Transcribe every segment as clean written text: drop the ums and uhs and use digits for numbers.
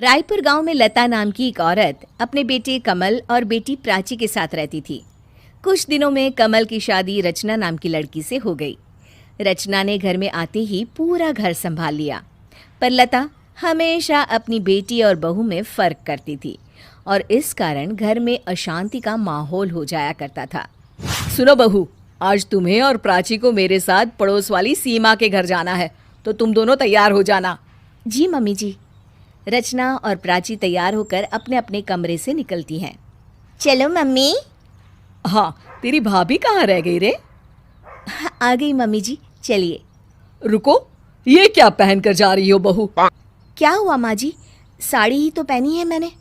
रायपुर गांव में लता नाम की एक औरत अपने बेटे कमल और बेटी प्राची के साथ रहती थी। कुछ दिनों में कमल की शादी रचना नाम की लड़की से हो गई। रचना ने घर में आते ही पूरा घर संभाल लिया, पर लता हमेशा अपनी बेटी और बहू में फर्क करती थी और इस कारण घर में अशांति का माहौल हो जाया करता था। सुनो बहू, आज तुम्हें और प्राची को मेरे साथ पड़ोस वाली सीमा के घर जाना है, तो तुम दोनों तैयार हो जाना। जी मम्मी जी। रचना और प्राची तैयार होकर अपने अपने कमरे से निकलती हैं। चलो मम्मी। हाँ, तेरी भाभी कहाँ रह गई रे? आ गई मम्मी जी, चलिए। रुको, ये क्या पहन कर जा रही हो बहू? क्या हुआ माँ जी, साड़ी ही तो पहनी है मैंने।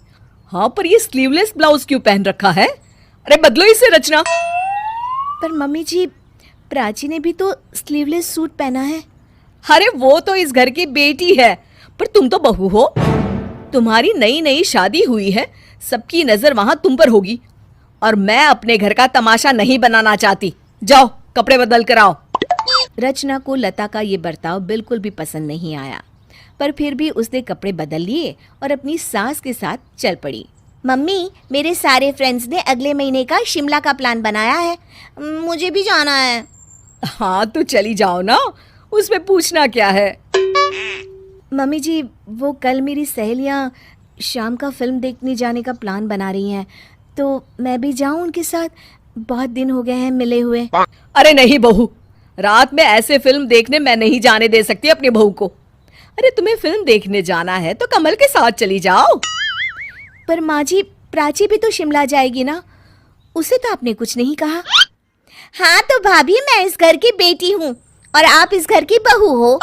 हाँ, पर ये स्लीवलेस ब्लाउज क्यों पहन रखा है? अरे बदलो इसे रचना। पर मम्मी जी, प्राची ने भी तो स्लीवलेस सूट पहना है। अरे वो तो इस घर की बेटी है, पर तुम तो बहू हो। तुम्हारी नई नई शादी हुई है, सबकी नजर वहां तुम पर होगी और मैं अपने घर का तमाशा नहीं बनाना चाहती। जाओ कपड़े बदल कर आओ। रचना को लता का ये बर्ताव बिल्कुल भी पसंद नहीं आया, पर फिर भी उसने कपड़े बदल लिए और अपनी सास के साथ चल पड़ी। मम्मी, मेरे सारे फ्रेंड्स ने अगले महीने का शिमला का प्लान बनाया है, मुझे भी जाना है। हाँ तो चली जाओ ना, उसमें पूछना क्या है? मम्मी जी, वो कल मेरी सहेलियाँ शाम का फिल्म देखने जाने का प्लान बना रही हैं, तो मैं भी जाऊं उनके साथ? बहुत दिन हो गए हैं मिले हुए। अरे नहीं बहू, रात में ऐसे फिल्म देखने मैं नहीं जाने दे सकती अपनी बहू को। अरे तुम्हें फिल्म देखने जाना है तो कमल के साथ चली जाओ। पर माँ जी, प्राची भी तो शिमला जाएगी ना, उसे तो आपने कुछ नहीं कहा। हाँ तो भाभी, मैं इस घर की बेटी हूँ और आप इस घर की बहू हो।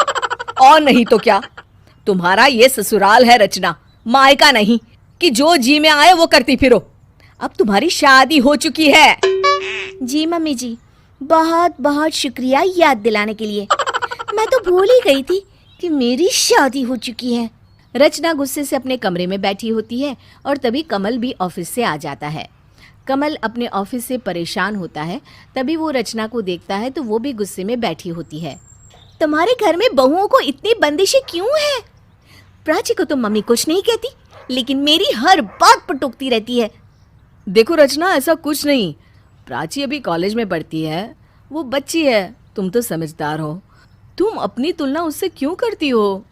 और नहीं तो क्या, तुम्हारा ये ससुराल है रचना, मायका नहीं कि जो जी में आए वो करती फिरो। अब तुम्हारी शादी हो चुकी है। जी मम्मी जी, बहुत बहुत शुक्रिया याद दिलाने के लिए। मैं तो भूल ही गई थी कि मेरी शादी हो चुकी है। रचना गुस्से से अपने कमरे में बैठी होती है और तभी कमल भी ऑफिस से आ जाता है। कमल अपने ऑफिस से परेशान होता है, तभी वो रचना को देखता है तो वो भी गुस्से में बैठी होती है। तुम्हारे घर में बहुओं को इतनी बंदिशें क्यों है? प्राची को तो मम्मी कुछ नहीं कहती, लेकिन मेरी हर बात पर टोकती रहती है। देखो रचना, ऐसा कुछ नहीं। प्राची अभी कॉलेज में पढ़ती है, वो बच्ची है, तुम तो समझदार हो। तुम अपनी तुलना उससे क्यों करती हो?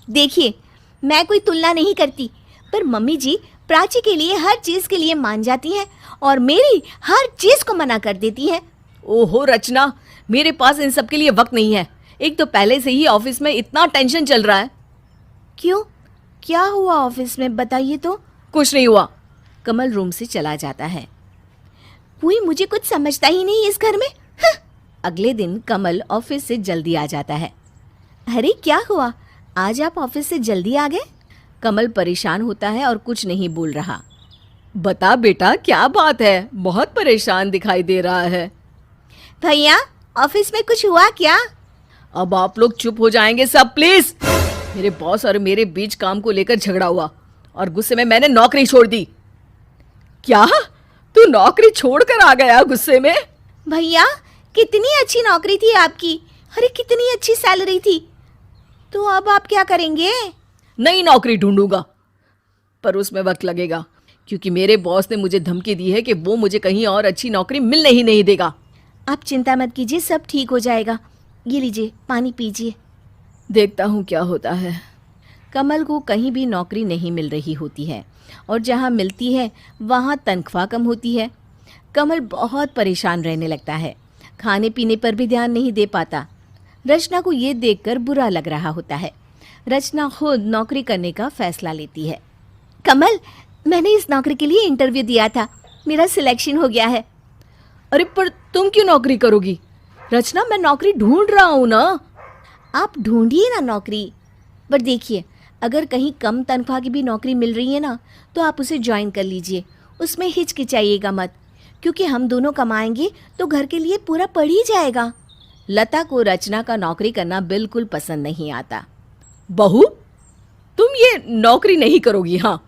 देखिए, मैं कोई तुलना नहीं करती, पर मम्मी जी प्राची के लिए हर चीज के लिए मान जाती हैं और मेरी हर चीज को मना कर देती हैं। ओहो रचना, मेरे पास इन सब के लिए वक्त नहीं है। एक तो पहले से ही ऑफिस में इतना टेंशन चल रहा है। क्यों, क्या हुआ ऑफिस में, बताइए तो। कुछ नहीं हुआ। कमल रूम से चला जाता है। कोई मुझे कुछ समझता ही नहीं इस घर में। अगले दिन कमल ऑफिस से जल्दी आ जाता है। अरे क्या हुआ, आज आप ऑफिस से जल्दी आ गए? कमल परेशान होता है और कुछ नहीं बोल रहा। बता बेटा, क्या बात है? बहुत परेशान दिखाई दे रहा है। भैया, ऑफिस में कुछ हुआ क्या? अब आप लोग चुप हो जाएंगे सब प्लीज। मेरे बॉस और मेरे बीच काम को लेकर झगड़ा हुआ और गुस्से में मैंने नौकरी छोड़ दी। क्या? तू नौकरी छोड़कर आ गया गुस्से में? भैया, कितनी अच्छी नौकरी थी आपकी, अरे कितनी अच्छी सैलरी थी, तो अब आप क्या करेंगे? नई नौकरी ढूंढूंगा, पर उसमें वक्त लगेगा, क्योंकि मेरे बॉस ने मुझे धमकी दी है कि वो मुझे कहीं और अच्छी नौकरी मिलने ही नहीं देगा। आप चिंता मत कीजिए, सब ठीक हो जाएगा। ये लीजिए, पानी पीजिए। देखता हूँ क्या होता है। कमल को कहीं भी नौकरी नहीं मिल रही होती है और जहाँ मिलती है वहाँ तनख्वाह कम होती है। कमल बहुत परेशान रहने लगता है, खाने पीने पर भी ध्यान नहीं दे पाता। रचना को ये देखकर बुरा लग रहा होता है। रचना खुद नौकरी करने का फैसला लेती है। कमल, मैंने इस नौकरी के लिए इंटरव्यू दिया था, मेरा सिलेक्शन हो गया है। अरे पर तुम क्यों नौकरी करोगी? रचना, मैं नौकरी ढूंढ रहा हूँ ना। आप ढूंढिए ना नौकरी, पर देखिए अगर कहीं कम तनख्वाह की भी नौकरी मिल रही है ना, तो आप उसे ज्वाइन कर लीजिए। उसमें हिचकिचाइएगा मत, क्योंकि हम दोनों कमाएंगे तो घर के लिए पूरा पड़ ही जाएगा। लता को रचना का नौकरी करना बिल्कुल पसंद नहीं आता। बहू, तुम ये नौकरी नहीं करोगी? हाँ।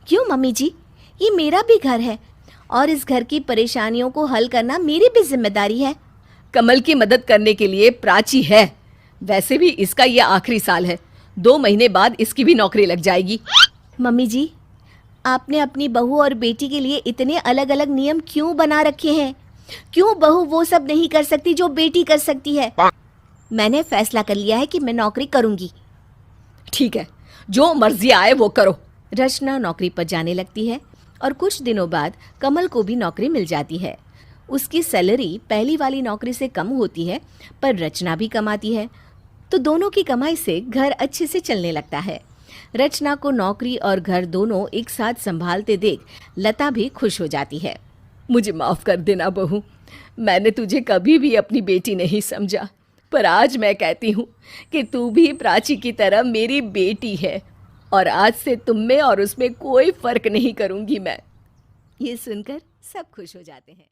क्यों मम्मी जी, ये मेरा भी घर है और इस घर की परेशानियों को हल करना मेरी भी जिम्मेदारी है। कमल की मदद करने के लिए प्राची है, वैसे भी इसका ये आखिरी साल है, 2 महीने बाद इसकी भी नौकरी लग जाएगी। मम्मी जी, आपने अपनी बहू और बेटी के लिए इतने अलग अलग नियम क्यों बना रखे हैं? क्यों बहू वो सब नहीं कर सकती जो बेटी कर सकती है? मैंने फैसला कर लिया है कि मैं नौकरी करूंगी। ठीक है, जो मर्जी आए वो करो। रचना नौकरी पर जाने लगती है और कुछ दिनों बाद कमल को भी नौकरी मिल जाती है। उसकी सैलरी पहली वाली नौकरी से कम होती है, पर रचना भी कमाती है, तो दोनों की कमाई से घर अच्छे से चलने लगता है। रचना को नौकरी और घर दोनों एक साथ संभालते देख लता भी खुश हो जाती है। मुझे माफ कर देना बहू, मैंने तुझे कभी भी अपनी बेटी नहीं समझा, पर आज मैं कहती हूँ कि तू भी प्राची की तरह मेरी बेटी है और आज से तुम में और उसमें कोई फर्क नहीं करूँगी मैं। ये सुनकर सब खुश हो जाते हैं।